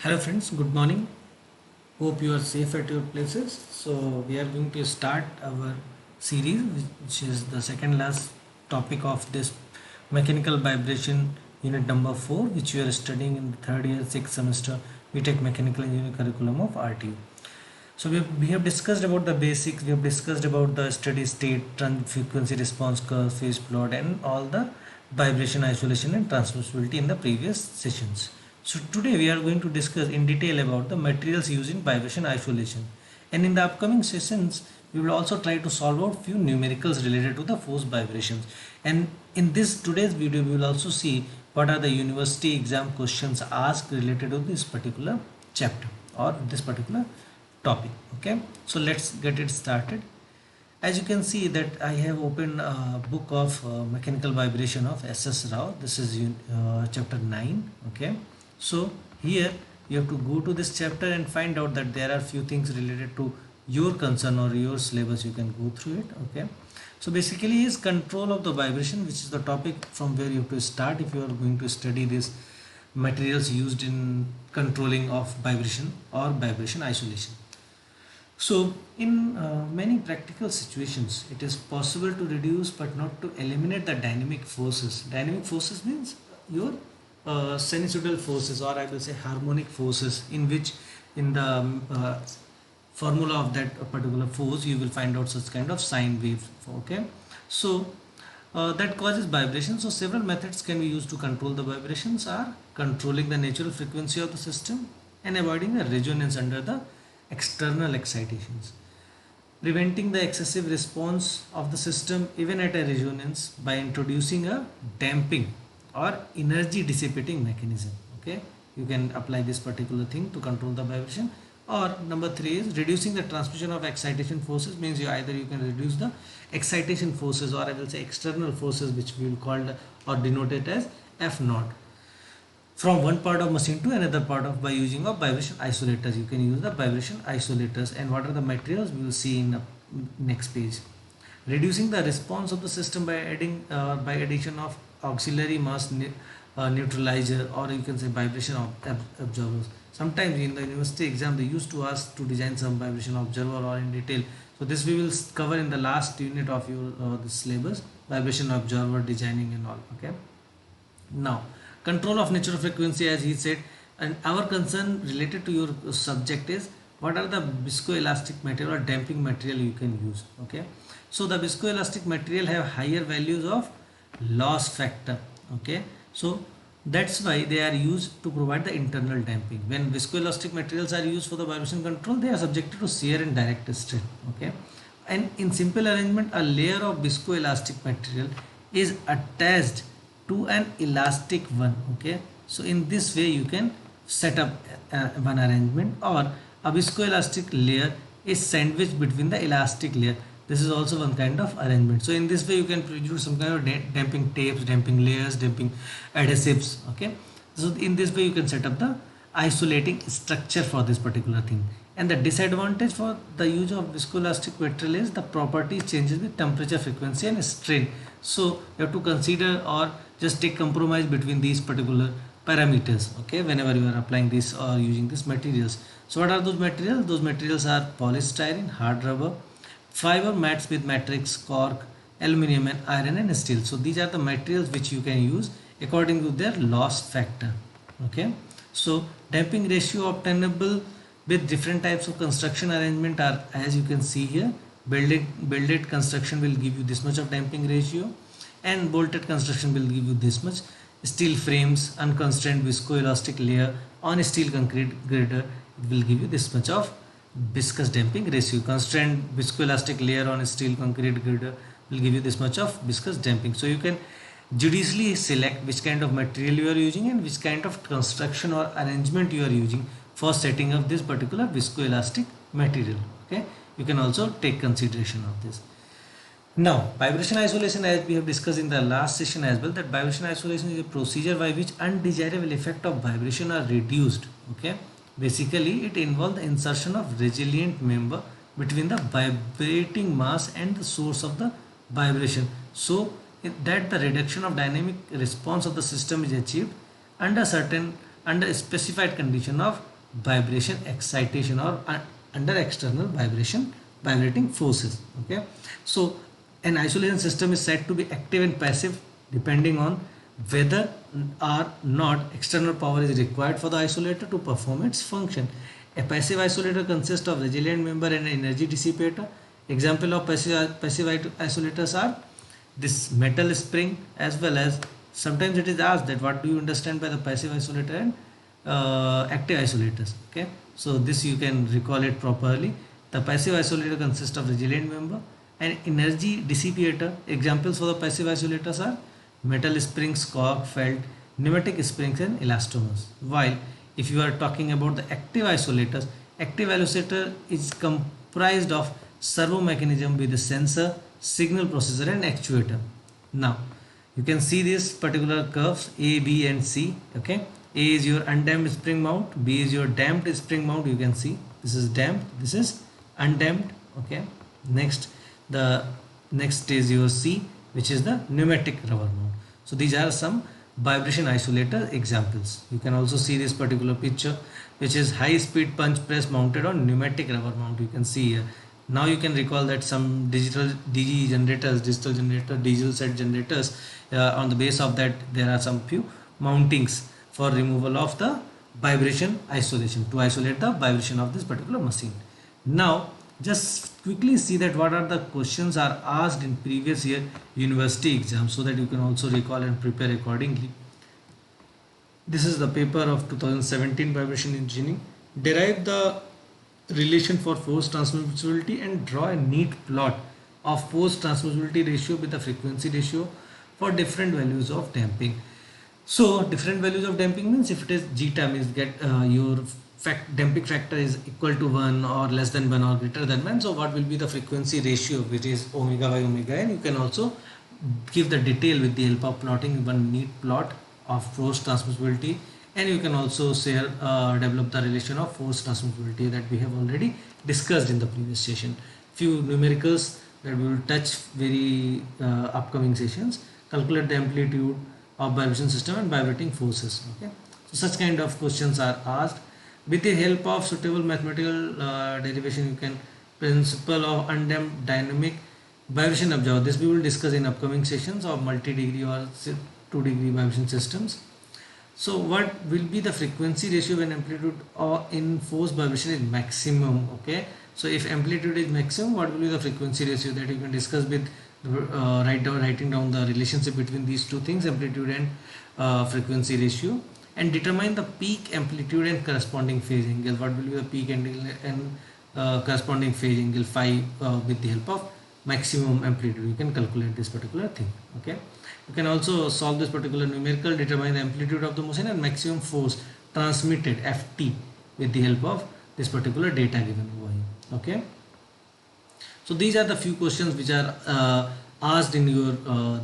Hello friends, good morning. Hope you are safe at your places. So we are going to start our series, which is the second last topic of this mechanical vibration unit number 4, which we are studying in the third year, sixth semester BTech Mechanical Engineering curriculum of RTU. So we have discussed about the basics, we have discussed about the steady state, frequency response curve, phase plot, and all the vibration isolation and transmissibility in the previous sessions. So today we are going to discuss in detail about the materials used in vibration isolation. And in the upcoming sessions, we will also try to solve out few numericals related to the force vibrations. And in this today's video, we will also see what are the university exam questions asked related to this particular chapter or this particular topic. Okay, so let's get it started. As you can see that I have opened a book of mechanical vibration of SS Rao. This is chapter 9. Okay, so here you have to go to this chapter and find out that there are few things related to your concern or your syllabus. You can go through it. Okay, so basically is control of the vibration, which is the topic from where you have to start if you are going to study this materials used in controlling of vibration or vibration isolation. So, in many practical situations, it is possible to reduce but not to eliminate the dynamic forces. Dynamic forces means your sinusoidal forces, or I will say harmonic forces, in which in the formula of that particular force you will find out such kind of sine wave. Okay, so that causes vibration. So several methods can be used to control the vibrations are controlling the natural frequency of the system and avoiding the resonance under the external excitations, preventing the excessive response of the system even at a resonance by introducing a damping or energy dissipating mechanism. Okay, you can apply this particular thing to control the vibration. Or number 3 is reducing the transmission of excitation forces, means you can reduce the excitation forces, or I will say external forces, which we will call or denote it as F naught, from one part of machine to another part of by using of vibration isolators. You can use the vibration isolators. And what are the materials, we will see in the next page. Reducing the response of the system by adding by addition of auxiliary mass neutralizer, or you can say vibration observers. Sometimes in the university exam they used to ask to design some vibration observer or in detail. So this we will cover in the last unit of your the syllabus, vibration observer designing and all. Okay, now control of natural frequency, as he said, and our concern related to your subject is what are the viscoelastic material or damping material you can use. Okay, so the viscoelastic material have higher values of loss factor. Okay, so that's why they are used to provide the internal damping. When viscoelastic materials are used for the vibration control, they are subjected to shear and direct strain. Okay, and in simple arrangement, a layer of viscoelastic material is attached to an elastic one. Okay, so in this way you can set up one arrangement, or a viscoelastic layer is sandwiched between the elastic layer. This is also one kind of arrangement. So in this way you can produce some kind of damping tapes, damping layers, damping adhesives. Okay, so in this way you can set up the isolating structure for this particular thing. And the disadvantage for the use of viscoelastic material is the property changes with temperature, frequency and strain. So you have to consider or just take compromise between these particular parameters. Okay, whenever you are applying this or using these materials. So what are those materials? Those materials are polystyrene, hard rubber, fiber mats with matrix, cork, aluminium and iron and steel. So these are the materials which you can use according to their loss factor. Okay, so damping ratio obtainable with different types of construction arrangement are, as you can see here, builded construction will give you this much of damping ratio, and bolted construction will give you this much. Steel frames, unconstrained viscoelastic layer on steel concrete girder will give you this much of viscous damping ratio. Constrained viscoelastic layer on steel concrete girder will give you this much of viscous damping. So you can judiciously select which kind of material you are using and which kind of construction or arrangement you are using for setting up this particular viscoelastic material. Okay, you can also take consideration of this. Now vibration isolation, as we have discussed in the last session as well, that vibration isolation is a procedure by which undesirable effect of vibration are reduced. Okay, basically it involves the insertion of resilient member between the vibrating mass and the source of the vibration, so that the reduction of dynamic response of the system is achieved under a specified condition of vibration excitation or under external vibrating forces. Okay, so an isolation system is said to be active and passive depending on whether or not external power is required for the isolator to perform its function. A passive isolator consists of resilient member and an energy dissipator. Example of passive isolators are this metal spring, as well as sometimes it is asked that what do you understand by the passive isolator and active isolators. Okay, so this you can recall it properly. The passive isolator consists of resilient member and energy dissipator. Examples for the passive isolators are metal springs, cork, felt, pneumatic springs and elastomers. While if you are talking about the active isolator is comprised of servo mechanism with a sensor, signal processor and actuator. Now you can see these particular curves A, B and C. Okay, A is your undamped spring mount, B is your damped spring mount. You can see this is damped, this is undamped. Okay, next the next is your C, which is the pneumatic rubber mount. So these are some vibration isolator examples. You can also see this particular picture, which is high speed punch press mounted on pneumatic rubber mount. You can see here. Now you can recall that some digital diesel set generators, on the base of that there are some few mountings for removal of the vibration isolation to isolate the vibration of this particular machine. Now just quickly see that what are the questions are asked in previous year university exam, so that you can also recall and prepare accordingly. This is the paper of 2017 vibration engineering. Derive the relation for force transmissibility and draw a neat plot of force transmissibility ratio with the frequency ratio for different values of damping. So different values of damping means if it is zeta means get your damping factor is equal to 1 or less than 1 or greater than 1. So what will be the frequency ratio, which is omega by omega n. You can also give the detail with the help of plotting one neat plot of force transmissibility, and you can also share develop the relation of force transmissibility that we have already discussed in the previous session. Few numericals that we will touch very upcoming sessions. Calculate the amplitude of vibration system and vibrating forces. Okay, so such kind of questions are asked. With the help of suitable mathematical derivation, you can principle of undamped dynamic vibration observe. This we will discuss in upcoming sessions of multi-degree or 2-degree vibration systems. So what will be the frequency ratio when amplitude or in force vibration is maximum? Okay, so if amplitude is maximum, what will be the frequency ratio, that you can discuss with writing down the relationship between these two things, amplitude and frequency ratio, and determine the peak amplitude and corresponding phase angle. What will be the peak angle and corresponding phase angle phi with the help of maximum amplitude. You can calculate this particular thing. Okay, you can also solve this particular numerical, determine the amplitude of the motion and maximum force transmitted Ft with the help of this particular data given over here. Okay, so these are the few questions which are asked in your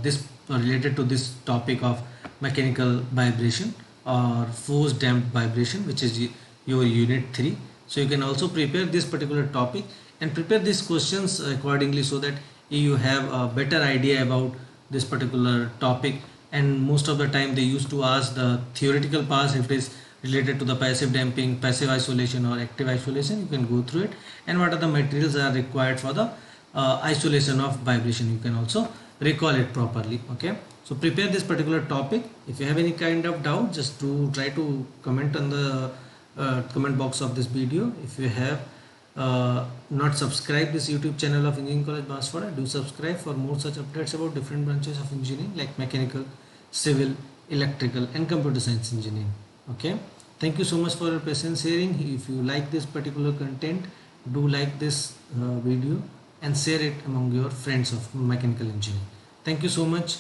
this related to this topic of mechanical vibration or force damped vibration, which is your unit 3. So you can also prepare this particular topic and prepare these questions accordingly, so that you have a better idea about this particular topic. And most of the time they used to ask the theoretical parts, if it is related to the passive damping, passive isolation or active isolation. You can go through it, and what are the materials that are required for the isolation of vibration. You can also recall it properly. Okay, so prepare this particular topic. If you have any kind of doubt, just to try to comment on the comment box of this video. If you have not subscribed this YouTube channel of Engineering College Banswara, do subscribe for more such updates about different branches of engineering like mechanical, civil, electrical and computer science engineering. Okay, thank you so much for your patience hearing. If you like this particular content, do like this video and share it among your friends of mechanical engineering. Thank you so much.